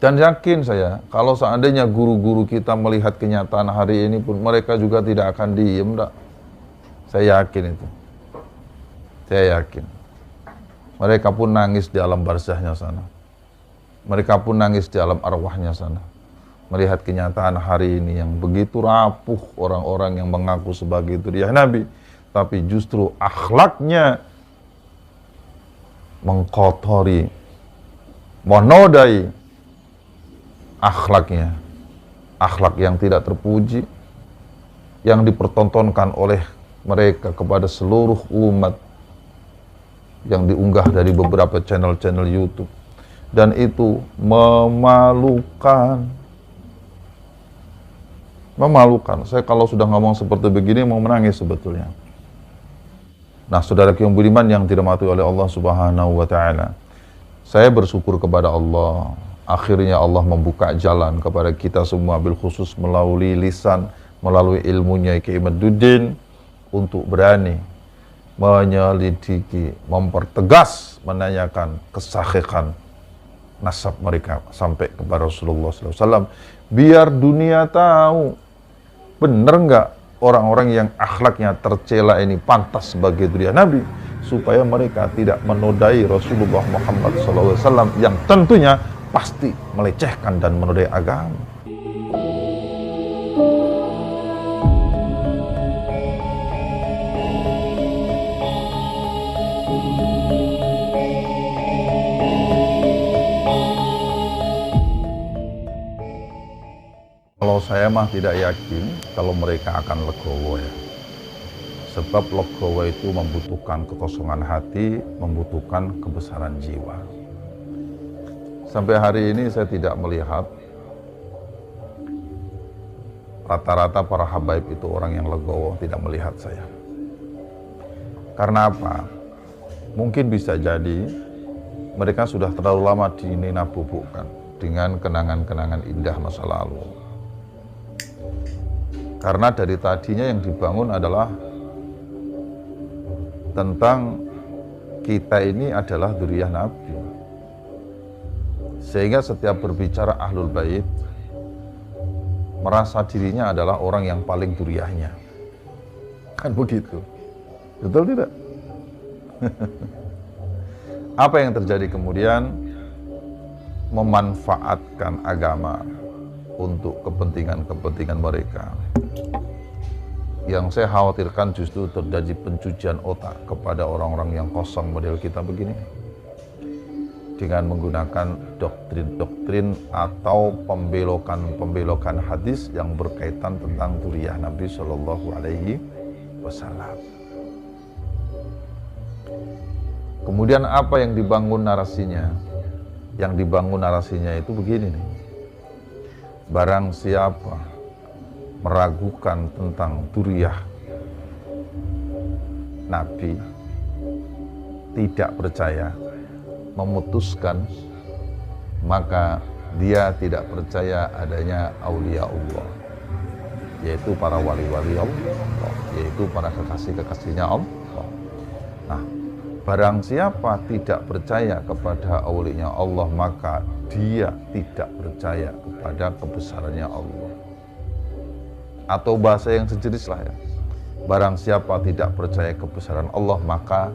Dan yakin saya, kalau seandainya guru-guru kita melihat kenyataan hari ini pun, mereka juga tidak akan diem, enggak. Saya yakin itu. Saya yakin. Mereka pun nangis di alam barzahnya sana. Mereka pun nangis di alam arwahnya sana. Melihat kenyataan hari ini yang begitu rapuh orang-orang yang mengaku sebagai duriah Nabi. Tapi justru akhlaknya mengkotori, menodai akhlaknya. Akhlak yang tidak terpuji, yang dipertontonkan oleh mereka kepada seluruh umat, yang diunggah dari beberapa channel-channel YouTube. Dan itu memalukan. Memalukan. Saya kalau sudah ngomong seperti begini mau menangis sebetulnya. Nah, saudara yang budiman yang dirahmati oleh Allah Subhanahu wa taala. Saya bersyukur kepada Allah. Akhirnya Allah membuka jalan kepada kita semua, bil khusus melalui lisan, melalui ilmunya Kiai Imaduddin, untuk berani menyelidiki, mempertegas, menanyakan kesahihan nasab mereka sampai kepada Rasulullah SAW. Biar dunia tahu benar nggak orang-orang yang akhlaknya tercela ini pantas sebagai duriah Nabi, supaya mereka tidak menodai Rasulullah Muhammad SAW yang tentunya pasti melecehkan dan menodai agama. Kalau saya mah tidak yakin kalau mereka akan legowo ya. Sebab legowo itu membutuhkan kekosongan hati, membutuhkan kebesaran jiwa. Sampai hari ini saya tidak melihat rata-rata para habaib itu orang yang legowo, tidak melihat saya. Karena apa? Mungkin bisa jadi mereka sudah terlalu lama dinabubukkan dengan kenangan-kenangan indah masa lalu. Karena dari tadinya yang dibangun adalah tentang kita ini adalah dzurriyyah Nabi. Sehingga setiap berbicara Ahlul Bait, merasa dirinya adalah orang yang paling dzurriyyahnya. Kan begitu. Betul tidak? Apa yang terjadi kemudian? Memanfaatkan agama untuk kepentingan-kepentingan mereka. Yang saya khawatirkan justru terjadi pencucian otak kepada orang-orang yang kosong model kita begini, dengan menggunakan doktrin-doktrin atau pembelokan-pembelokan hadis yang berkaitan tentang dzurriyyah Nabi Shallallahu Alaihi Wasallam. Kemudian apa yang dibangun narasinya? Yang dibangun narasinya itu begini nih. Barang siapa meragukan tentang dzurriyyah Nabi, tidak percaya, memutuskan, maka dia tidak percaya adanya aulia Allah, yaitu para wali-wali Allah, yaitu para kekasih-kekasihnya Allah. Nah, barang siapa tidak percaya kepada aulinya Allah, maka dia tidak percaya kepada kebesarannya Allah. Atau bahasa yang sejenis lah ya, barang siapa tidak percaya kebesaran Allah, maka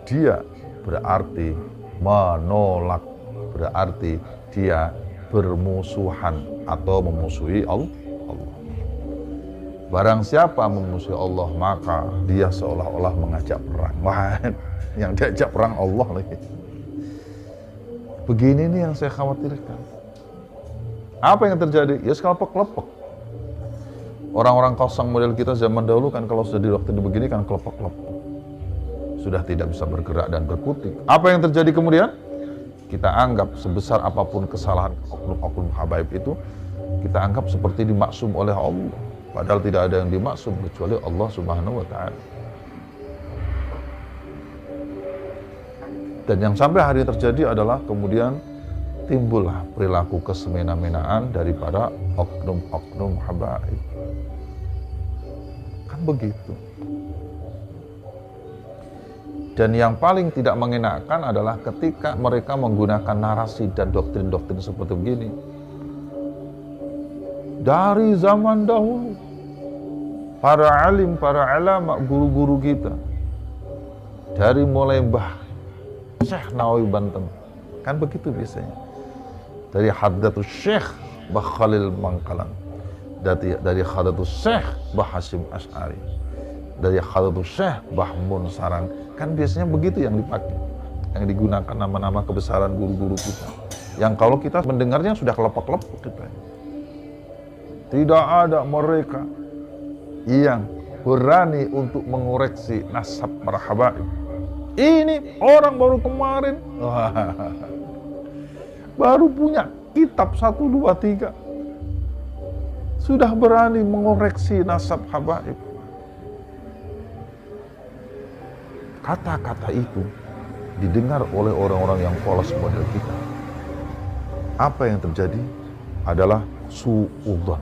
dia berarti menolak, berarti dia bermusuhan atau memusuhi Allah. Barang siapa memusuhi Allah, maka dia seolah-olah mengajak perang. Wah, yang diajak perang Allah lagi. Begini nih yang saya khawatirkan. Apa yang terjadi? Ya kelepek-kelepek. Orang-orang kosong model kita zaman dahulu kan kalau sudah di waktu begini kan kelepek-kelepek. Sudah tidak bisa bergerak dan berkutik. Apa yang terjadi kemudian? Kita anggap sebesar apapun kesalahan oknum-oknum habaib itu, kita anggap seperti dimaksum oleh Allah. Padahal tidak ada yang dimaksum kecuali Allah Subhanahu wa ta'ala. Dan yang sampai hari terjadi adalah kemudian timbullah perilaku kesemena-menaan daripada oknum-oknum habaib. Kan begitu. Dan yang paling tidak mengenakan adalah ketika mereka menggunakan narasi dan doktrin-doktrin seperti begini. Dari zaman dahulu, para alim, para ulama, guru-guru kita, dari mulai Mbah Syekh Nawawi Banten, kan begitu biasanya. Dari Hadratus Syekh Mbah Khalil Bangkalan, dari Hadratus Syekh Mbah Hasyim Asy'ari, dari Hadratus Syekh Mbah Mun Sarang, kan biasanya begitu yang dipakai, yang digunakan nama-nama kebesaran guru-guru kita, yang kalau kita mendengarnya sudah kelepek-kelepek kita. Tidak ada mereka yang berani untuk mengoreksi nasab para habaib. Ini orang baru kemarin baru punya kitab 1, 2, 3 sudah berani mengoreksi nasab habaib. Kata-kata itu didengar oleh orang-orang yang polos model kita. Apa yang terjadi adalah su'udzon,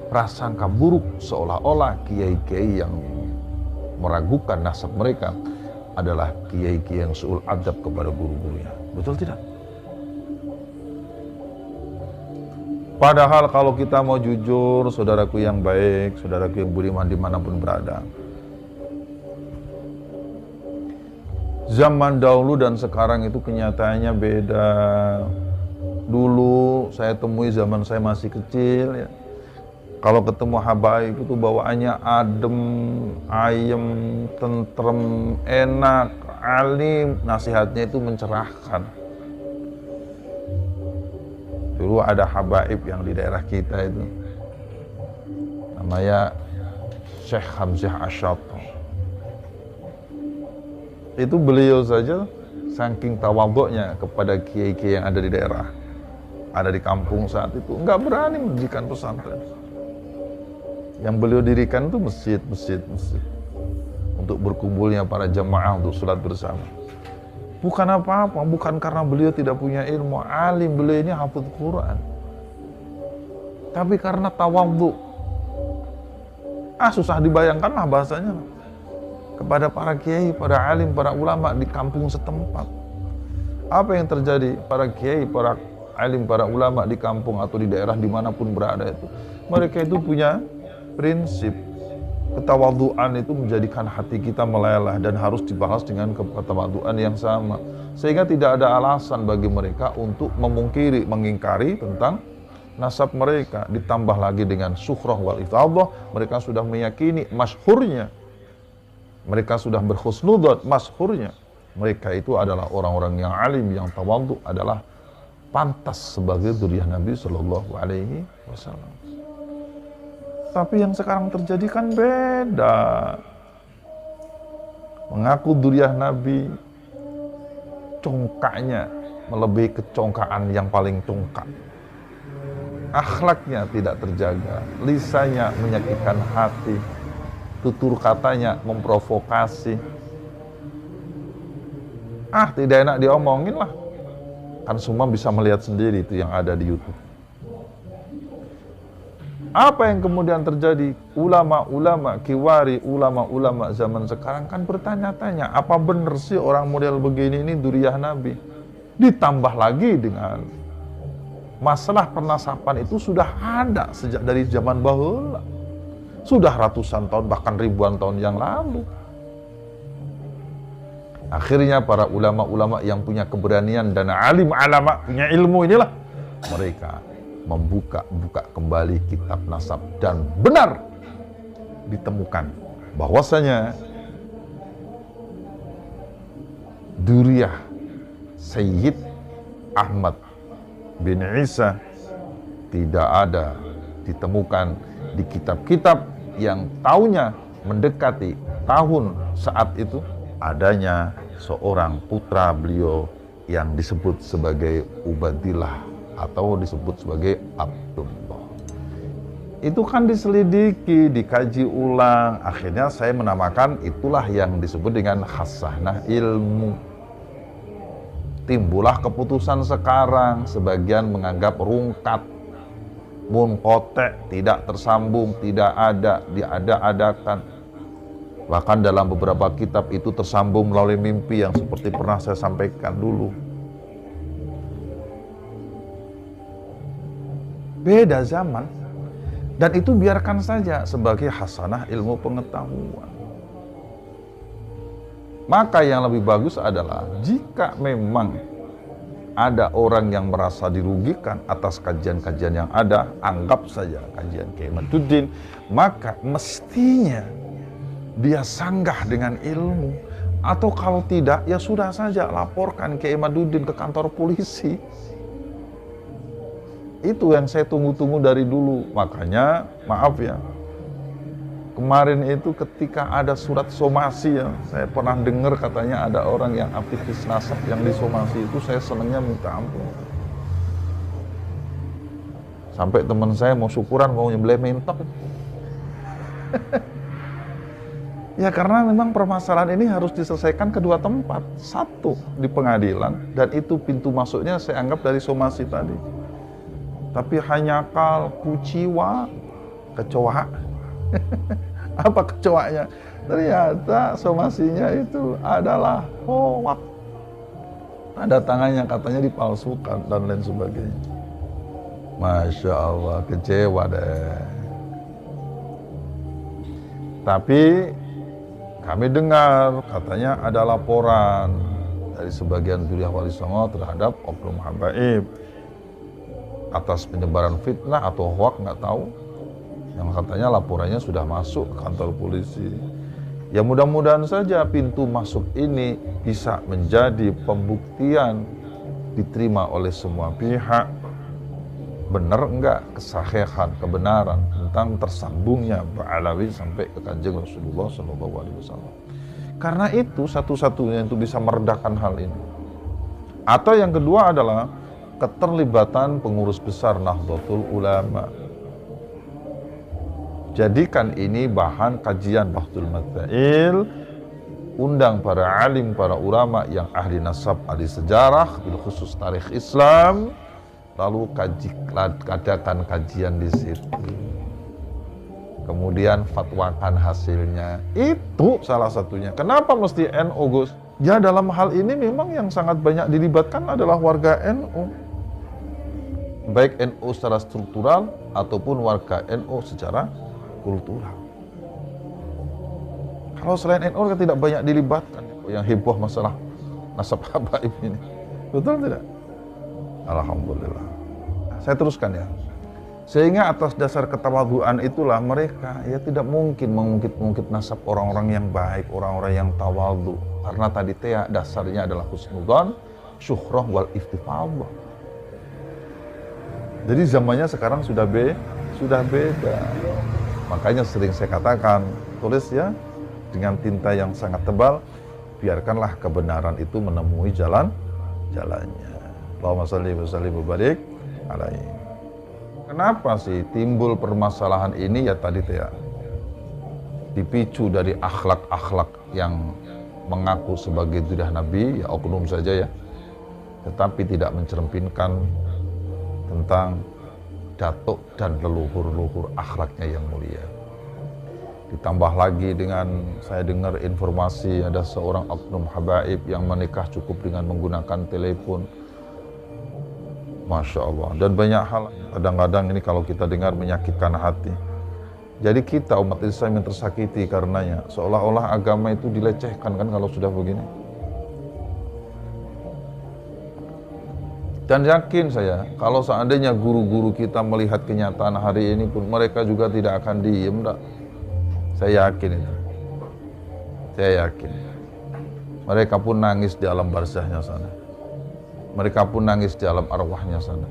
prasangka buruk, seolah-olah kiai-kiai yang meragukan nasab mereka adalah kiai-kiai yang su'ul adab kepada guru-gurunya. Betul tidak? Padahal kalau kita mau jujur, saudaraku yang baik, saudaraku yang budiman dimanapun berada, zaman dahulu dan sekarang itu kenyataannya beda. Dulu saya temui zaman saya masih kecil ya, kalau ketemu habaib itu bawaannya adem, ayem, tentrem, enak, alim, nasihatnya itu mencerahkan. Dulu ada habaib yang di daerah kita itu, namanya Syekh Hamzah Asy'ath. Itu beliau saja saking tawadhu'nya kepada kiai-kiai yang ada di daerah, ada di kampung saat itu, enggak berani mendirikan pesantren. Yang beliau dirikan itu masjid untuk berkumpulnya para jamaah untuk sholat bersama. Bukan apa-apa, bukan karena beliau tidak punya ilmu, alim, beliau ini hafidz Quran, tapi karena tawadhu. Susah dibayangkan lah bahasanya kepada para kiai, para alim, para ulama di kampung setempat. Apa yang terjadi? Para kiai, para alim, para ulama di kampung atau di daerah dimanapun berada itu, mereka itu punya prinsip. Ketawadhuan itu menjadikan hati kita meleleh dan harus dibalas dengan ketawadhuan yang sama, sehingga tidak ada alasan bagi mereka untuk memungkiri, mengingkari tentang nasab mereka. Ditambah lagi dengan sukhrah wal ifadhah, mereka sudah meyakini masyhurnya, mereka sudah berhusnudzon masyhurnya mereka itu adalah orang-orang yang alim, yang tawadhu, adalah pantas sebagai dzurriyyah Nabi Shallallahu Alaihi Wasallam. Tapi yang sekarang terjadi kan beda. Mengaku dzurriyyah Nabi, congkaknya melebihi kecongkaan yang paling congkak. Akhlaknya tidak terjaga, lisannya menyakitkan hati, tutur katanya memprovokasi. Tidak enak diomongin lah. Kan semua bisa melihat sendiri itu yang ada di YouTube. Apa yang kemudian terjadi? Ulama-ulama kiwari, ulama-ulama zaman sekarang kan bertanya-tanya, apa benar sih orang model begini ini dzurriyyah Nabi? Ditambah lagi dengan masalah pernasaban itu sudah ada sejak dari zaman bahula. Sudah ratusan tahun, bahkan ribuan tahun yang lalu. Akhirnya para ulama-ulama yang punya keberanian dan alim alama, punya ilmu inilah, mereka membuka kembali kitab nasab, dan benar ditemukan bahwasanya dzurriyyah Sayyid Ahmad bin Isa tidak ada ditemukan di kitab-kitab yang tahunnya mendekati tahun saat itu adanya seorang putra beliau yang disebut sebagai Ubadillah atau disebut sebagai Abdullah. Itu kan diselidiki, dikaji ulang, akhirnya saya menamakan itulah yang disebut dengan khasanah ilmu. Timbullah keputusan sekarang, sebagian menganggap rungkat, munqati', tidak tersambung, tidak ada, diada-adakan. Bahkan dalam beberapa kitab itu tersambung melalui mimpi yang seperti pernah saya sampaikan dulu. Beda zaman. Dan itu biarkan saja sebagai hasanah ilmu pengetahuan. Maka yang lebih bagus adalah jika memang ada orang yang merasa dirugikan atas kajian-kajian yang ada, anggap saja kajian Kiai Imaduddin, maka mestinya dia sanggah dengan ilmu. Atau kalau tidak, ya sudah saja laporkan Kiai Imaduddin ke kantor polisi. Itu yang saya tunggu-tunggu dari dulu. Makanya, maaf ya, kemarin itu ketika ada surat somasi ya, saya pernah dengar katanya ada orang yang aktivis nasab yang disomasi itu, saya senangnya minta ampun. Sampai teman saya mau syukuran, mau nyembelih mentok. Ya karena memang permasalahan ini harus diselesaikan kedua tempat. Satu, di pengadilan, dan itu pintu masuknya saya anggap dari somasi tadi. Tapi hanya kal kuciwa, kecoa. Apa kecoanya? Ternyata somasinya itu adalah hoak. Ada tangannya katanya dipalsukan dan lain sebagainya. Masya Allah, kecewa deh. Tapi kami dengar katanya ada laporan dari sebagian Zuriyah Wali Songo terhadap oknum habaib atas penyebaran fitnah atau hoak, nggak tahu, yang katanya laporannya sudah masuk ke kantor polisi. Ya mudah-mudahan saja pintu masuk ini bisa menjadi pembuktian diterima oleh semua pihak. Benar enggak kesahihan, kebenaran tentang tersambungnya Ba'alawi sampai ke Kanjeng Rasulullah SAW. Karena itu satu-satunya itu bisa meredakan hal ini. Atau yang kedua adalah keterlibatan pengurus besar Nahdlatul Ulama. Jadikan ini bahan kajian Bahthul Madzail, undang para alim, para ulama yang ahli nasab, ahli sejarah, bil khusus tarikh Islam, lalu adakan kajian di situ. Kemudian fatwakan hasilnya. Itu salah satunya. Kenapa mesti NU, Gus? Ya dalam hal ini memang yang sangat banyak dilibatkan adalah warga NU. Baik NU secara struktural ataupun warga NU secara kultural. Kalau selain NU kan tidak banyak dilibatkan yang heboh masalah nasab habaib ini. Betul tidak? Alhamdulillah. Saya teruskan ya. Sehingga atas dasar ketawadhuan itulah mereka ya tidak mungkin mengungkit-ungkit nasab orang-orang yang baik, orang-orang yang tawadhu. Karena tadi dasarnya adalah husnudzon, syuhrah wal iftifadhah. Jadi zamannya sekarang sudah beda. Makanya sering saya katakan, tulis ya dengan tinta yang sangat tebal, biarkanlah kebenaran itu menemui jalannya. Allahumma shalli wa sallim wa barik alaihi. Kenapa sih timbul permasalahan ini? Ya tadi ya dipicu dari akhlak-akhlak yang mengaku sebagai zuriyah Nabi, ya oknum saja ya, tetapi tidak mencerminkan tentang datuk dan leluhur-leluhur akhlaknya yang mulia. Ditambah lagi dengan saya dengar informasi ada seorang oknum habaib yang menikah cukup dengan menggunakan telepon. Masya Allah. Dan banyak hal kadang-kadang ini kalau kita dengar menyakitkan hati. Jadi kita umat Islam yang tersakiti karenanya. Seolah-olah agama itu dilecehkan kan kalau sudah begini. Dan yakin saya, kalau seandainya guru-guru kita melihat kenyataan hari ini pun, mereka juga tidak akan diem, enggak. Saya yakin itu. Saya yakin. Mereka pun nangis di alam barzahnya sana. Mereka pun nangis di alam arwahnya sana.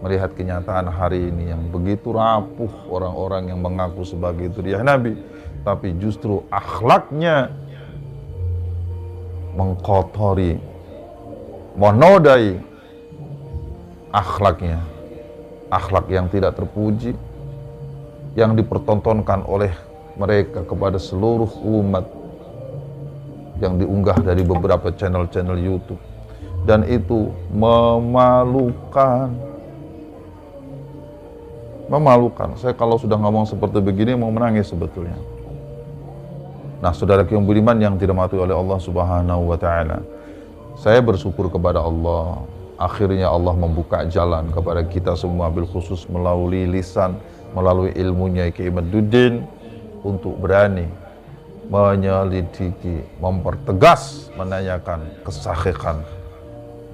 Melihat kenyataan hari ini yang begitu rapuh orang-orang yang mengaku sebagai zuriyah Nabi, tapi justru akhlaknya mengkotori, menodai akhlaknya, akhlak yang tidak terpuji, yang dipertontonkan oleh mereka kepada seluruh umat, yang diunggah dari beberapa channel-channel YouTube, dan itu memalukan. Saya kalau sudah ngomong seperti begini mau menangis sebetulnya. Nah, saudara yang budiman yang dirahmati oleh Allah Subhanahu wa taala, saya bersyukur kepada Allah, akhirnya Allah membuka jalan kepada kita semua, bil khusus melalui lisan, melalui ilmunya Kiai Imaduddin, untuk berani menyelidiki, mempertegas, menanyakan kesahihan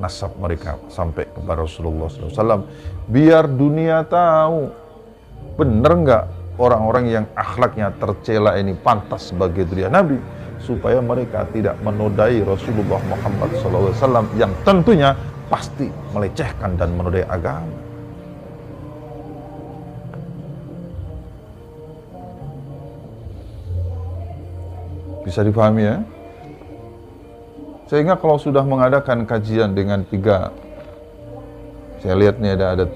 nasab mereka sampai kepada Rasulullah SAW, biar dunia tahu benar nggak orang-orang yang akhlaknya tercela ini pantas sebagai zuriat Nabi, supaya mereka tidak menodai Rasulullah Muhammad SAW yang tentunya pasti melecehkan dan menodai agama. Bisa dipahami ya? Sehingga kalau sudah mengadakan kajian dengan tiga, saya lihat nih ada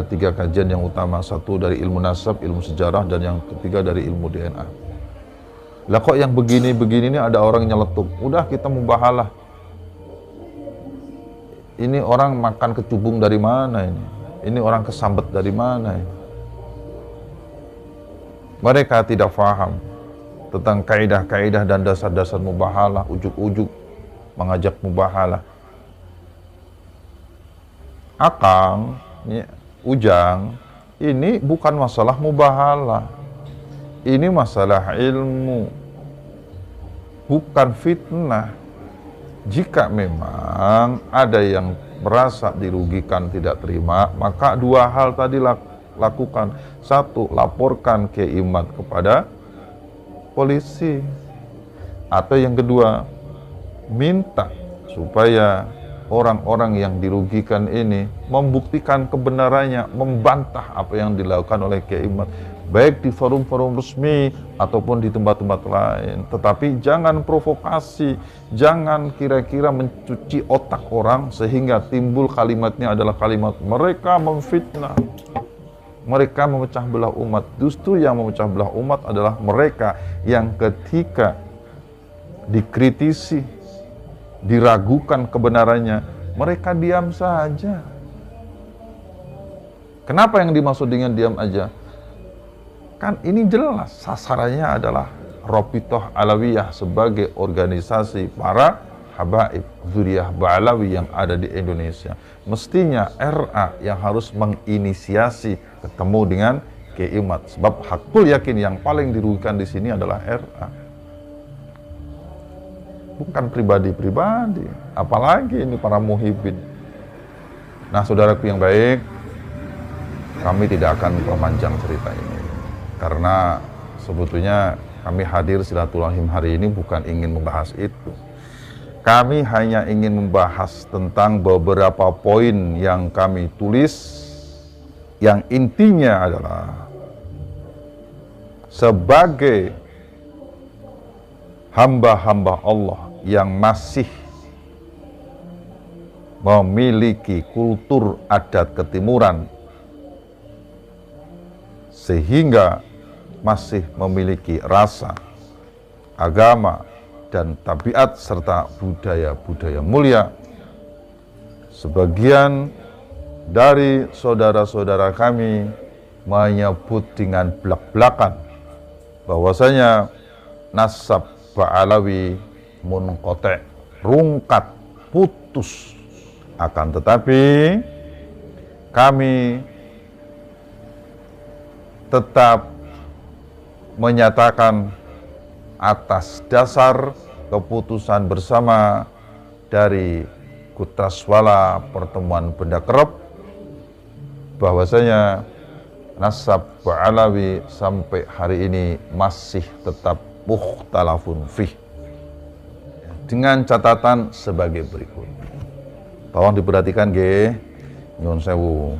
tiga kajian yang utama. Satu dari ilmu nasab, ilmu sejarah, dan yang ketiga dari ilmu DNA. Lah kok yang begini-begini ini ada orang nyeletuk, udah kita mubahalah. Ini orang makan kecubung dari mana ini? Ini orang kesambet dari mana ini? Mereka tidak paham tentang kaidah-kaidah dan dasar-dasar mubahalah, ujuk-ujuk mengajak mubahalah. Akang, Ujang, ini bukan masalah mubahalah. Ini masalah ilmu, bukan fitnah. Jika memang ada yang merasa dirugikan, tidak terima, maka dua hal tadi lakukan. Satu, laporkan Kiai Imad kepada polisi. Atau yang kedua, minta supaya orang-orang yang dirugikan ini membuktikan kebenarannya, membantah apa yang dilakukan oleh Kiai Imad, baik di forum-forum resmi ataupun di tempat-tempat lain. Tetapi jangan provokasi, jangan kira-kira mencuci otak orang sehingga timbul kalimatnya adalah kalimat mereka memfitnah, mereka memecah belah umat. Justru yang memecah belah umat adalah mereka yang ketika dikritisi, diragukan kebenarannya, mereka diam saja. Kenapa yang dimaksud dengan diam aja? Kan ini jelas sasarannya adalah Rabithah Alawiyah sebagai organisasi para habaib Dzurriyyah Ba'alawi yang ada di Indonesia. Mestinya RA yang harus menginisiasi ketemu dengan Kiai Imad, sebab hakul yakin yang paling dirugikan di sini adalah RA, bukan pribadi-pribadi, apalagi ini para muhibin. Nah, saudaraku yang baik, kami tidak akan perpanjang cerita ini, karena sebetulnya kami hadir silaturahim hari ini bukan ingin membahas itu. Kami hanya ingin membahas tentang beberapa poin yang kami tulis, yang intinya adalah sebagai hamba-hamba Allah yang masih memiliki kultur adat ketimuran, sehingga masih memiliki rasa, agama, dan tabiat serta budaya-budaya mulia. Sebagian dari saudara-saudara kami menyebut dengan belak-belakan bahwasanya nasab Ba'alawi munqati', rungkat, putus. Akan tetapi kami tetap menyatakan atas dasar keputusan bersama dari Kutraswala Pertemuan Benda Kerep bahwasanya nasab Ba'alawi sampai hari ini masih tetap mukhtalafun fih, dengan catatan sebagai berikut. Tolong diperhatikan nggih, nyuwun sewu.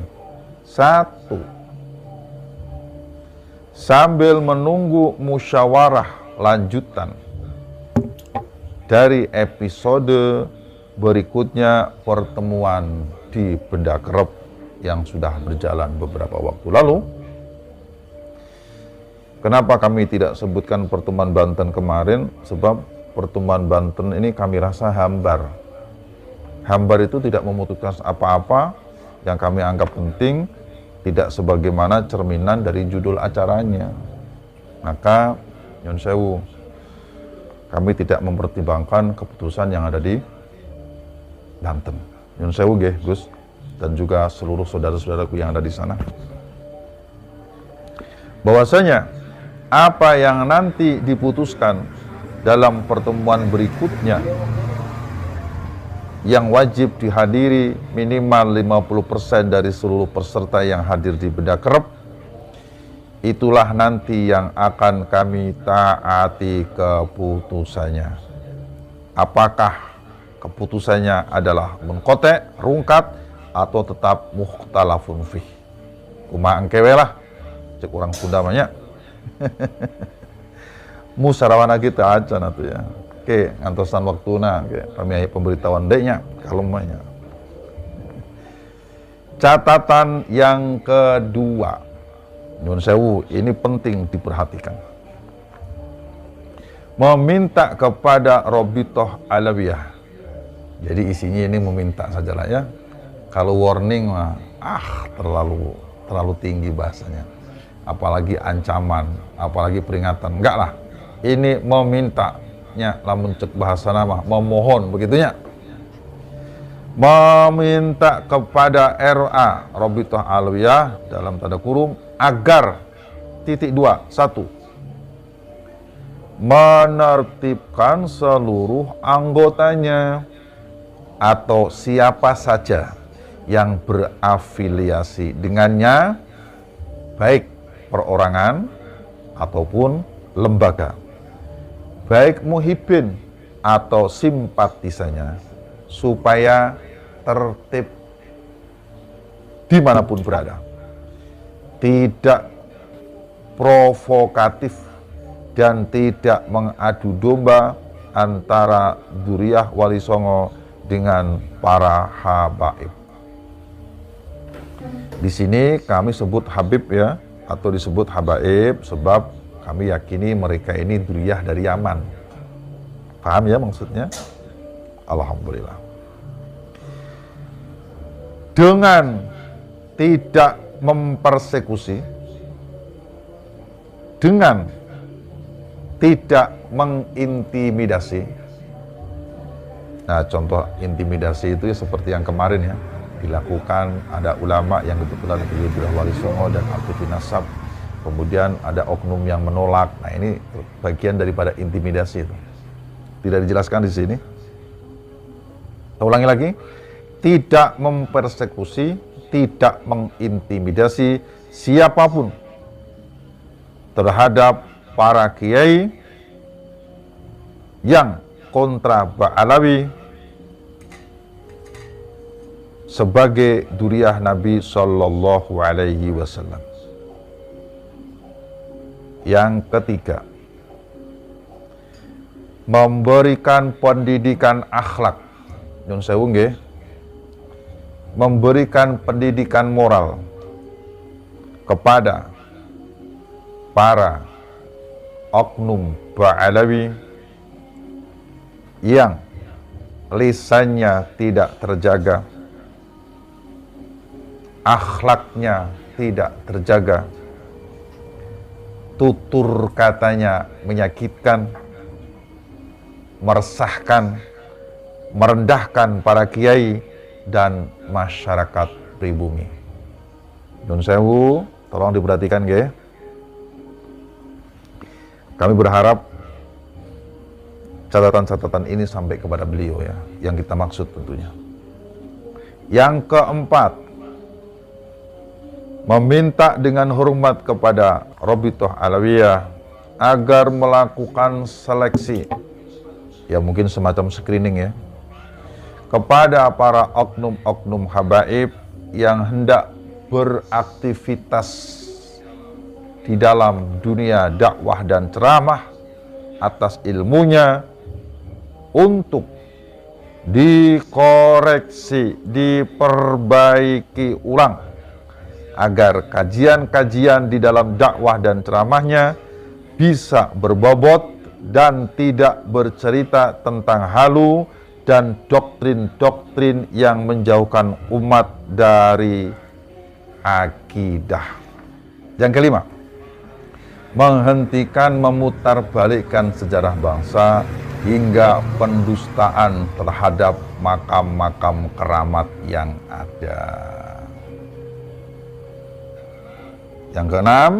1. Sambil menunggu musyawarah lanjutan dari episode berikutnya pertemuan di Benda Kerep yang sudah berjalan beberapa waktu lalu. Kenapa kami tidak sebutkan pertemuan Banten kemarin? Sebab pertemuan Banten ini kami rasa hambar. Hambar itu tidak memutuskan apa-apa yang kami anggap penting, tidak sebagaimana cerminan dari judul acaranya. Maka nyun sewu, kami tidak mempertimbangkan keputusan yang ada di Banten. Nyun sewu nggih, Gus, dan juga seluruh saudara-saudaraku yang ada di sana. Bahwasanya apa yang nanti diputuskan dalam pertemuan berikutnya yang wajib dihadiri minimal 50% dari seluruh peserta yang hadir di Benda Kerep, itulah nanti yang akan kami taati keputusannya. Apakah keputusannya adalah munqati', rungkat, atau tetap mukhtalafun fih. Kumaha engkewe lah, cek orang Sunda banyak. Musarawana kita aja nanti ya. Oke, ngantosan waktuna, kami pemberitahuan deknya, kalumanya. Catatan yang kedua, nyun sewu, ini penting diperhatikan. Meminta kepada Robitoh Alawiyah. Jadi isinya ini meminta sajalah ya. Kalau warning mah, terlalu tinggi bahasanya. Apalagi ancaman, apalagi peringatan. Enggak lah. Ini memintanya, lamun cek bahasa nama, memohon begitunya. Meminta kepada RA Robitoh Alawiyah dalam tanda kurung agar satu, menertibkan seluruh anggotanya atau siapa saja yang berafiliasi dengannya, baik perorangan ataupun lembaga, baik muhibbin atau simpatisannya, supaya tertib dimanapun berada, tidak provokatif dan tidak mengadu domba antara Dzurriyyah Wali Songo dengan para habaib. Di sini kami sebut Habib ya, atau disebut habaib sebab kami yakini mereka ini Dzurriyyah dari Yaman. Paham ya maksudnya? Alhamdulillah. Dengan tidak mempersekusi, dengan tidak mengintimidasi. Nah, contoh intimidasi itu ya seperti yang kemarin ya, dilakukan ada ulama yang kebetulan Dzurriyyah Wali Songo dan Al-Tufi Nasab, kemudian ada oknum yang menolak. Nah, ini bagian daripada intimidasi itu. Tidak dijelaskan di sini. Saya ulangi lagi, tidak mempersekusi, tidak mengintimidasi siapapun terhadap para kiai yang kontra Ba'alawi sebagai Dzurriyyah Nabi Sallallahu Alaihi Wasallam. Yang ketiga, memberikan pendidikan akhlak, nyun sewu nggih, memberikan pendidikan moral kepada para oknum Ba'alawi yang lisannya tidak terjaga, akhlaknya tidak terjaga, tutur katanya menyakitkan, meresahkan, merendahkan para kiai dan masyarakat pribumi. Nun sewu, tolong diperhatikan nggih. Kami berharap catatan-catatan ini sampai kepada beliau ya, yang kita maksud tentunya. Yang keempat, meminta dengan hormat kepada Robitoh Alawiyah agar melakukan seleksi, ya mungkin semacam screening ya, kepada para oknum-oknum habaib yang hendak beraktivitas di dalam dunia dakwah dan ceramah atas ilmunya, untuk dikoreksi, diperbaiki ulang agar kajian-kajian di dalam dakwah dan ceramahnya bisa berbobot dan tidak bercerita tentang halu dan doktrin-doktrin yang menjauhkan umat dari akidah. Yang kelima, menghentikan memutarbalikkan sejarah bangsa hingga pendustaan terhadap makam-makam keramat yang ada. Yang keenam,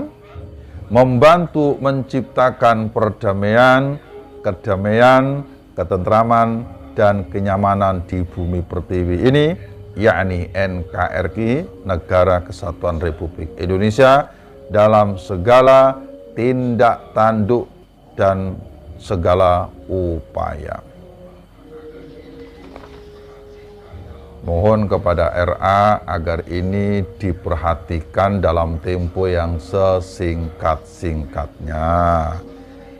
membantu menciptakan perdamaian, kedamaian, ketentraman, dan kenyamanan di bumi pertiwi ini, yakni NKRI, Negara Kesatuan Republik Indonesia, dalam segala tindak tanduk dan segala upaya. Mohon kepada RA agar ini diperhatikan dalam tempo yang sesingkat-singkatnya.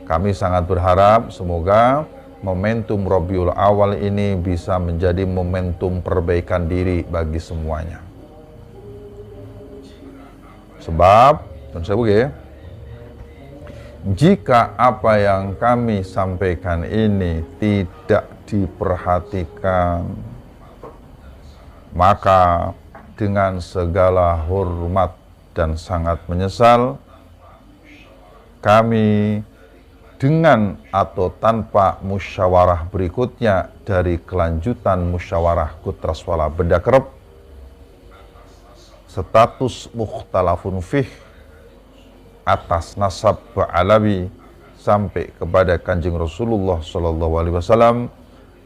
Kami sangat berharap semoga momentum Rabiul Awal ini bisa menjadi momentum perbaikan diri bagi semuanya. Sebab, jika apa yang kami sampaikan ini tidak diperhatikan, maka dengan segala hormat dan sangat menyesal, kami dengan atau tanpa musyawarah berikutnya dari kelanjutan musyawarah Kutraswala Bedakerep, status mukhtalafun fih atas nasab Ba'alawi sampai kepada Kanjeng Rasulullah SAW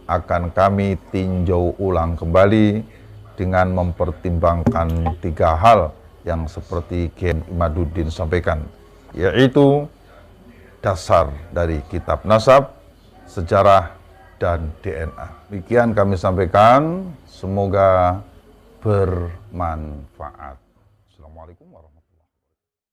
akan kami tinjau ulang kembali dengan mempertimbangkan 3 hal yang seperti Kiai Imaduddin sampaikan, yaitu dasar dari kitab nasab, sejarah, dan DNA. Demikian kami sampaikan, semoga bermanfaat. Assalamualaikum.